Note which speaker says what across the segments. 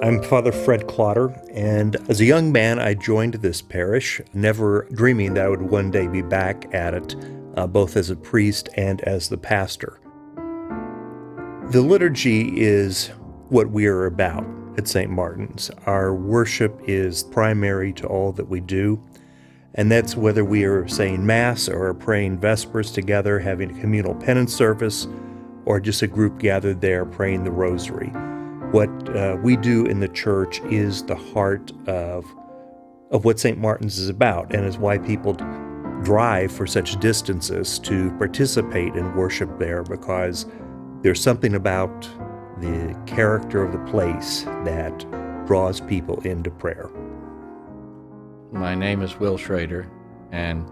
Speaker 1: I'm Father Fred Clotter, and as a young man, I joined this parish, never dreaming that I would one day be back at it, both as a priest and as the pastor. The liturgy is what we are about at St. Martin's. Our worship is primary to all that we do, and that's whether we are saying Mass or praying Vespers together, having a communal penance service, or just a group gathered there praying the Rosary. What we do in the church is the heart of what St. Martin's is about, and is why people drive for such distances to participate in worship there, because there's something about the character of the place that draws people into prayer.
Speaker 2: My name is Will Schrader, and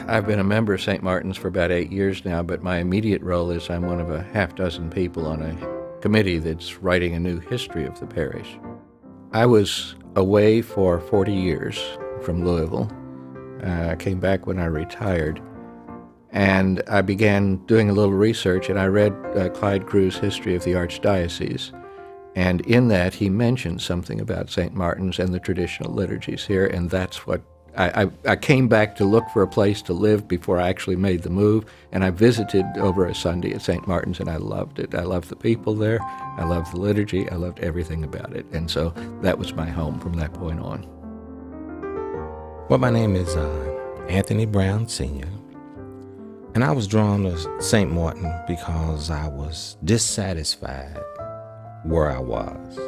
Speaker 2: I've been a member of St. Martin's for about 8 years now, but my immediate role is I'm one of a half dozen people on a committee that's writing a new history of the parish. I was away for 40 years from Louisville. I came back when I retired, and I began doing a little research, and I read Clyde Crew's History of the Archdiocese. And in that, he mentioned something about St. Martin's and the traditional liturgies here, and that's what I came back to look for a place to live before I actually made the move, and I visited over a Sunday at St. Martin's, and I loved it. I loved the people there, I loved the liturgy, I loved everything about it, and so that was my home from that point on.
Speaker 3: Well, my name is Anthony Brown Sr., and I was drawn to St. Martin because I was dissatisfied where I was.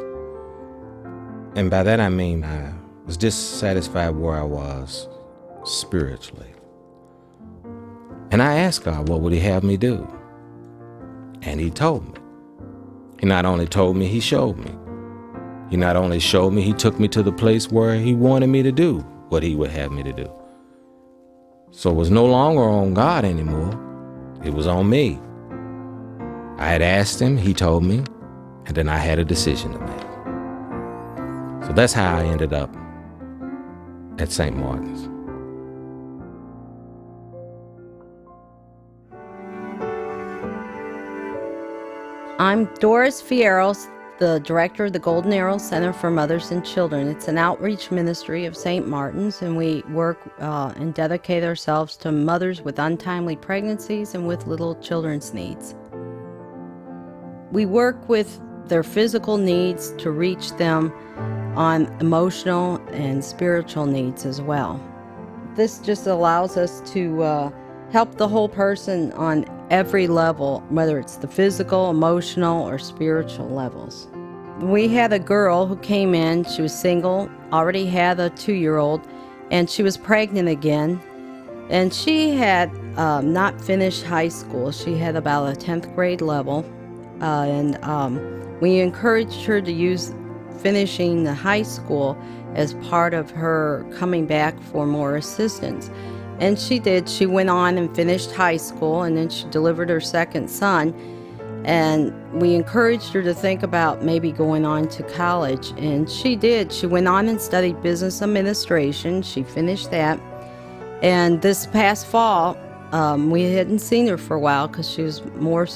Speaker 3: And by that I mean I was dissatisfied where I was spiritually. And I asked God, what would he have me do? And he told me. He not only told me, he showed me. He not only showed me, he took me to the place where he wanted me to do what he would have me to do. So it was no longer on God anymore. It was on me. I had asked him, he told me, and then I had a decision to make. So that's how I ended up at St. Martin's.
Speaker 4: I'm Doris Fierros, the director of the Golden Arrow Center for Mothers and Children. It's an outreach ministry of St. Martin's, and we work and dedicate ourselves to mothers with untimely pregnancies and with little children's needs. We work with their physical needs to reach them on emotional and spiritual needs as well. This just allows us to help the whole person on every level, whether it's the physical, emotional, or spiritual levels. We had a girl who came in, she was single, already had a 2-year-old, and she was pregnant again. And she had not finished high school. She had about a 10th grade level. We encouraged her to use finishing the high school as part of her coming back for more assistance. And she did. She went on and finished high school, and then she delivered her second son. And we encouraged her to think about maybe going on to college, and she did. She went on and studied business administration. She finished that. And this past fall, we hadn't seen her for a while because she was more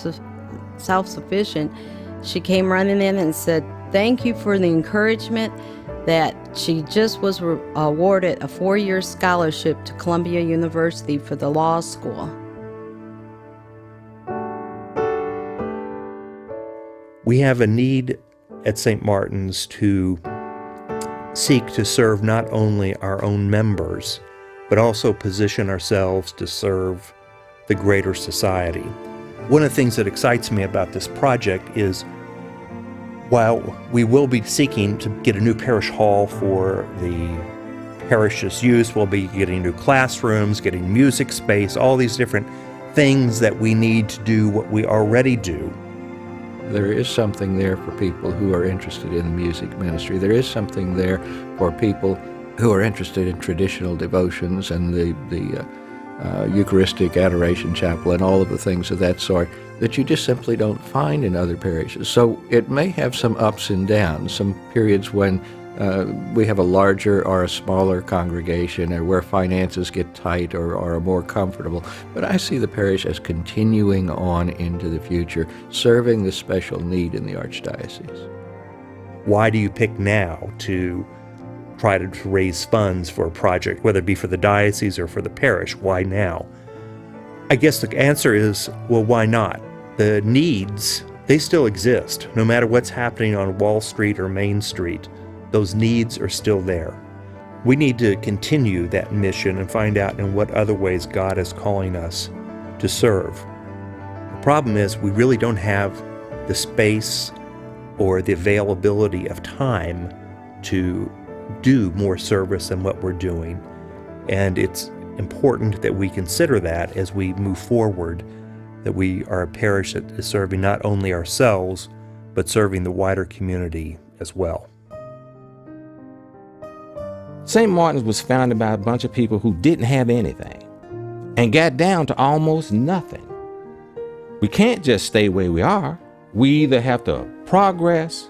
Speaker 4: self-sufficient. She came running in and said, "Thank you for the encouragement," that she just was awarded a 4-year scholarship to Columbia University for the law school.
Speaker 1: We have a need at St. Martin's to seek to serve not only our own members, but also position ourselves to serve the greater society. One of the things that excites me about this project is, while we will be seeking to get a new parish hall for the parish's use, we'll be getting new classrooms, getting music space, all these different things that we need to do what we already do.
Speaker 2: There is something there for people who are interested in the music ministry. There is something there for people who are interested in traditional devotions and the Eucharistic Adoration Chapel and all of the things of that sort that you just simply don't find in other parishes. So it may have some ups and downs, some periods when we have a larger or a smaller congregation, or where finances get tight or are more comfortable. But I see the parish as continuing on into the future, serving the special need in the Archdiocese.
Speaker 1: Why do you pick now to try to raise funds for a project, whether it be for the diocese or for the parish? Why now? I guess the answer is, well, why not? The needs, they still exist. No matter what's happening on Wall Street or Main Street, those needs are still there. We need to continue that mission and find out in what other ways God is calling us to serve. The problem is we really don't have the space or the availability of time to do more service than what we're doing. And it's important that we consider that as we move forward, that we are a parish that is serving not only ourselves, but serving the wider community as well.
Speaker 3: St. Martin's was founded by a bunch of people who didn't have anything and got down to almost nothing. We can't just stay where we are. We either have to progress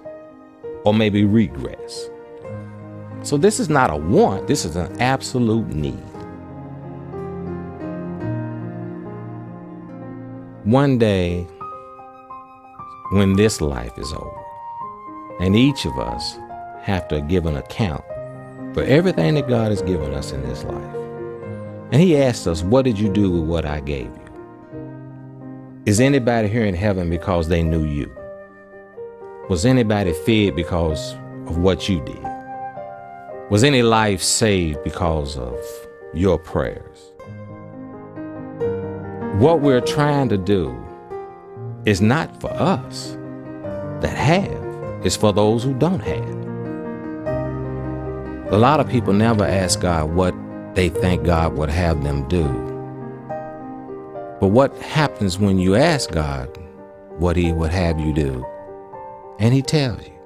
Speaker 3: or maybe regress. So this is not a want, this is an absolute need. One day, when this life is over, and each of us have to give an account for everything that God has given us in this life. And he asked us, what did you do with what I gave you? Is anybody here in heaven because they knew you? Was anybody fed because of what you did? Was any life saved because of your prayers? What we're trying to do is not for us that have, it's for those who don't have. A lot of people never ask God what they think God would have them do. But what happens when you ask God what he would have you do, and he tells you?